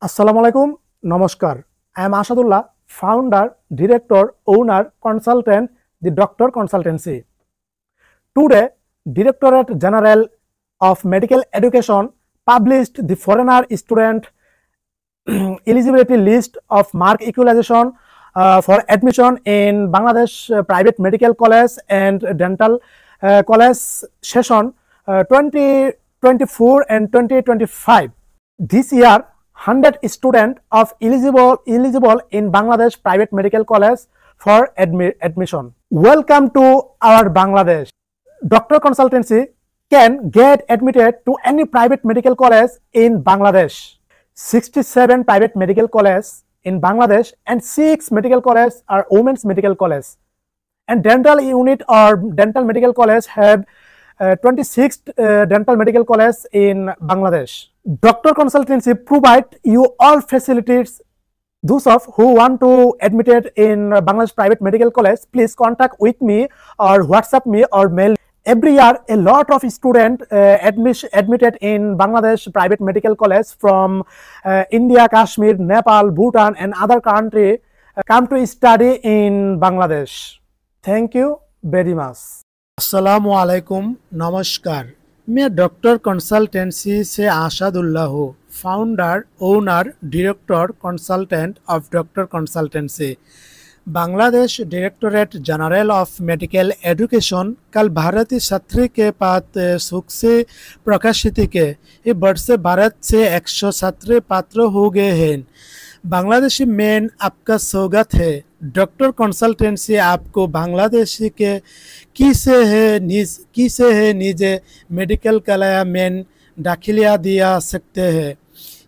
Assalamu alaikum, namaskar. I am Ashadullah, founder, director, owner, consultant, the Doctor Consultancy. Today, Directorate General of Medical Education published the foreigner student eligibility list of mark equalization for admission in Bangladesh private medical college and dental college session 2024 and 2025. This year, 100 students of eligible in Bangladesh private medical college for admission. Welcome to our Bangladesh. Doctor Consultancy can get admitted to any private medical college in Bangladesh. 67 private medical colleges in Bangladesh and 6 medical colleges are women's medical colleges. And dental unit or dental medical college have 26 dental medical colleges in Bangladesh. Doctor Consultancy provide you all facilities. Those of who want to admitted in Bangladesh private medical college, please contact with me or WhatsApp me or mail. Every year, a lot of students admitted in Bangladesh private medical college from India, Kashmir, Nepal, Bhutan, and other countries come to study in Bangladesh. Thank you very much. अस्सलामु अलैकुम, नमस्कार। मैं doctor consultancy से आशादुल्लाह हूँ, founder, owner, director, consultant of doctor consultancy. Bangladesh directorate general of medical education कल भारतीय छात्री के पास सुख से प्रकाशित के ये वर्ष भारत से 100 छात्र पात्र हो गए हैं। बांग्लादेशी मैन आपका स्वागत है। डॉक्टर कंसल्टेंसी आपको बांग्लादेशी के किसे है निजे मेडिकल कला मैन दाखिला दिया सकते हैं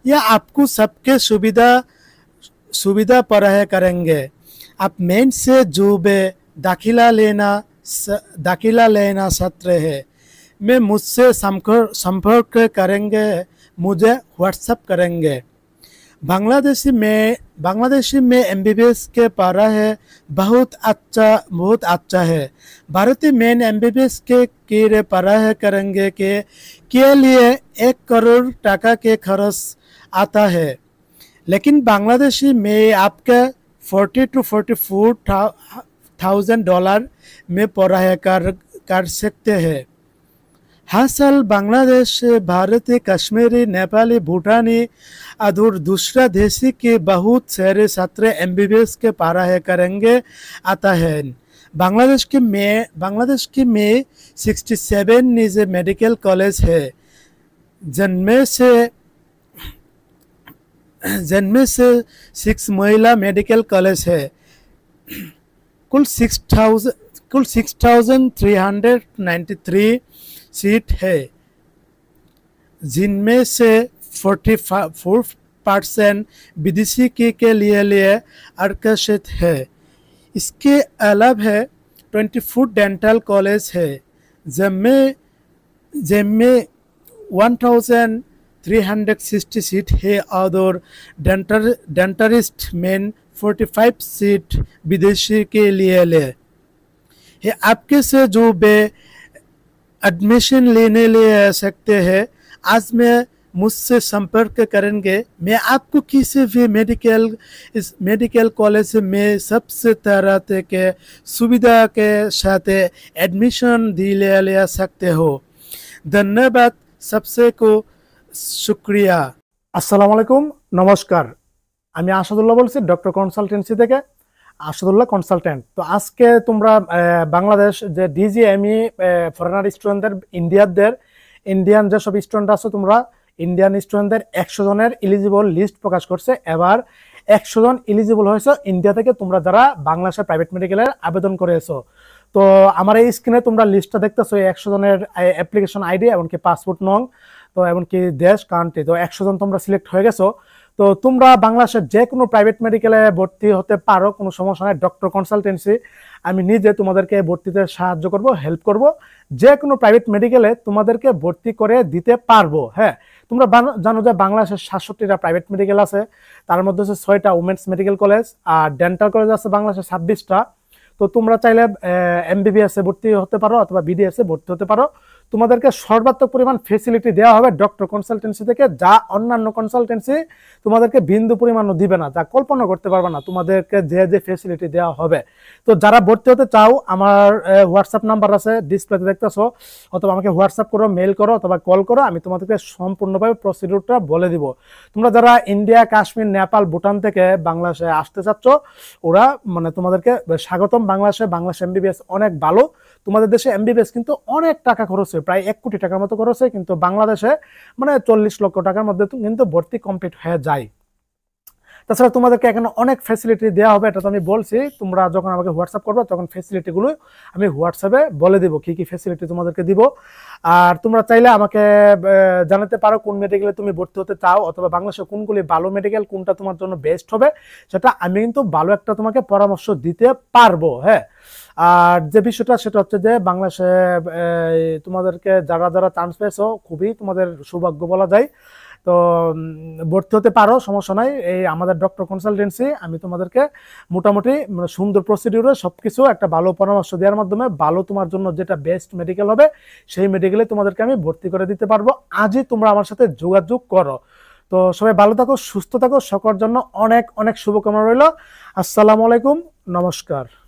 या आपको सबके सुविधा पराह करेंगे। आप मैन से जो बे दाखिला लेना छात्र है, मैं मुझसे संपर्क करेंगे, मुझे व्हाट्सएप करेंगे। बांग्लादेशी में एमबीबीएस के पढ़ा है बहुत अच्छा है। भारतीय मेन एमबीबीएस के कीरे पढ़ा करेंगे के लिए 1 करोड़ टका के खर्च आता है, लेकिन बांग्लादेशी में आपके 40 to 44,000 डॉलर में पढ़ाई कर सकते हैं। हासिल बांग्लादेश, भारतीय, कश्मीरी, नेपाली, भूटानी और दूसरा देशी के बहुत सारे छात्र एमबीबीएस के पढ़ाई करेंगे आता है। बांग्लादेश के में 67 निजी मेडिकल कॉलेज है, जिनमें से 6 महिला मेडिकल कॉलेज है। कुल 6,393 सीट है, जिनमें से 44% विदेशी के लिए आरक्षित है। इसके अलावा 24 डेंटल कॉलेज है, जिनमें 1,360 सीट है और डेंटलिस्ट में 45 सीट विदेशी के लिए है। आपके से जो एडमिशन लेने ले सकते हैं, आज मैं मुझसे संपर्क करेंगे। मैं आपको किसी भी मेडिकल कॉलेज में सबसे तरह के सुविधा के साथ एडमिशन ले सकते हो। धन्यवाद, सबसे को शुक्रिया। আসসালামু আলাইকুম, নমস্কার। আমি আশাদুল্লাহ বলছি ডক্টর কনসালটেন্সি থেকে, আশাদুল্লাহ কনসালটেন্ট। তো আজকে তোমরা বাংলাদেশ যে ডিজিএমই ফরেনার স্টুডেন্টদের ইন্ডিয়ান যেসব স্টুডেন্ট আছে, তোমরা ইন্ডিয়ান স্টুডেন্টদের 100 জনের এলিজিবল লিস্ট প্রকাশ করছে। এবার 100 জন এলিজিবল হয়েছে ইন্ডিয়া থেকে, তোমরা যারা বাংলাদেশের প্রাইভেট মেডিকেলের আবেদন করেছো। তো আমার এই স্ক্রিনে তোমরা লিস্টটা দেখতেছো, 100 জনের অ্যাপ্লিকেশন আইডি এমনকি পাসপোর্ট নং, তো এমনকি দেশ, কান্ট্রি। তো 100 জন তোমরা সিলেক্ট হয়ে গেছো। তো তোমরা বাংলাদেশের যে কোনো প্রাইভেট মেডিকেলে ভর্তি হতে পারো, কোনো সমস্যা নাই। ডক্টর কনসালটেন্সি আমি নিজে তোমাদেরকে ভর্তিতে সাহায্য করব, হেল্প করব। যে কোনো প্রাইভেট মেডিকেলে তোমাদেরকে ভর্তি করে দিতে পারবো। হ্যাঁ, তোমরা জানো যে বাংলাদেশের 67টা প্রাইভেট মেডিকেল আছে, তার মধ্যে হচ্ছে 6টা উমেন্স মেডিকেল কলেজ আর ডেন্টাল কলেজ আছে বাংলাদেশের 26টা। তো তোমরা চাইলে এমবিবিএস এ ভর্তি হতে পারো অথবা বিডিএস এ ভর্তি হতে পারো। তোমাদেরকে সর্বাত্মক পরিমাণ ফেসিলিটি দেওয়া হবে ডক্টর কনসালটেন্সি থেকে, যা অন্যান্য কনসালটেন্সি তোমাদেরকে বিন্দু পরিমাণও দিবে না, যা কল্পনা করতে পারবে না তোমাদেরকে যে যে ফেসিলিটি দেওয়া হবে। তো যারা ভর্তি হতে চাও, আমার হোয়াটসঅ্যাপ নাম্বার আছে ডিসপ্লেতে দেখতেছো, অথবা আমাকে হোয়াটসঅ্যাপ করো, মেল করো অথবা কল করো, আমি তোমাদেরকে সম্পূর্ণভাবে প্রসিডিউরটা বলে দিব। তোমরা যারা ইন্ডিয়া, কাশ্মীর, নেপাল, ভুটান থেকে বাংলাদেশে আসতে চাচ্ছ, ওরা মানে তোমাদেরকে স্বাগতম বাংলাদেশে। বাংলাদেশ এমবিবিএস অনেক ভালো। তোমাদের দেশে এমবিবিএস কিন্তু অনেক টাকা খরচ হয়, প্রায় 1 কোটি টাকার মতো খরচ হয়, কিন্তু বাংলাদেশে মানে 40 লক্ষ টাকার মধ্যে কিন্তু ভর্তি কমপ্লিট হয়ে যায়। তাছাড়া তোমাদেরকে এখানে অনেক ফ্যাসিলিটি দেওয়া হবে, এটা তো আমি বলছি। তোমরা যখন আমাকে হোয়াটসঅ্যাপ করবে তখন ফ্যাসিলিটিগুলো আমি হোয়াটসঅ্যাপে বলে দিব, কি কি ফ্যাসিলিটি তোমাদেরকে দিব। আর তোমরা চাইলে আমাকে জানাতে পারো কোন মেডিকেলে তুমি ভর্তি হতে চাও, অথবা বাংলাদেশে কোনগুলি ভালো মেডিকেল, কোনটা তোমার জন্য বেস্ট হবে, সেটা আমি কিন্তু ভালো একটা তোমাকে পরামর্শ দিতে পারবো। হ্যাঁ, আর যে বিষয়টা সেটা হচ্ছে যে বাংলাদেশে তোমাদেরকে যারা যারা চান্স পেয়েছো, খুবই তোমাদের সৌভাগ্য বলা যায়। তো ভর্তি হতে পারো, সমস্যা নাই। এই আমাদের ডক্টর কনসালটেন্সি, আমি তোমাদেরকে মোটামুটি মানে সুন্দর প্রসিডিউরে সবকিছু একটা ভালো পরামর্শ দেওয়ার মাধ্যমে ভালো তোমার জন্য যেটা বেস্ট মেডিকেল হবে সেই মেডিকেলে তোমাদেরকে আমি ভর্তি করে দিতে পারবো। আজই তোমরা আমার সাথে যোগাযোগ করো। তো সবাই ভালো থাকো, সুস্থ থাকো, সকলের জন্য অনেক অনেক শুভকামনা রইল। আসসালামু আলাইকুম, নমস্কার।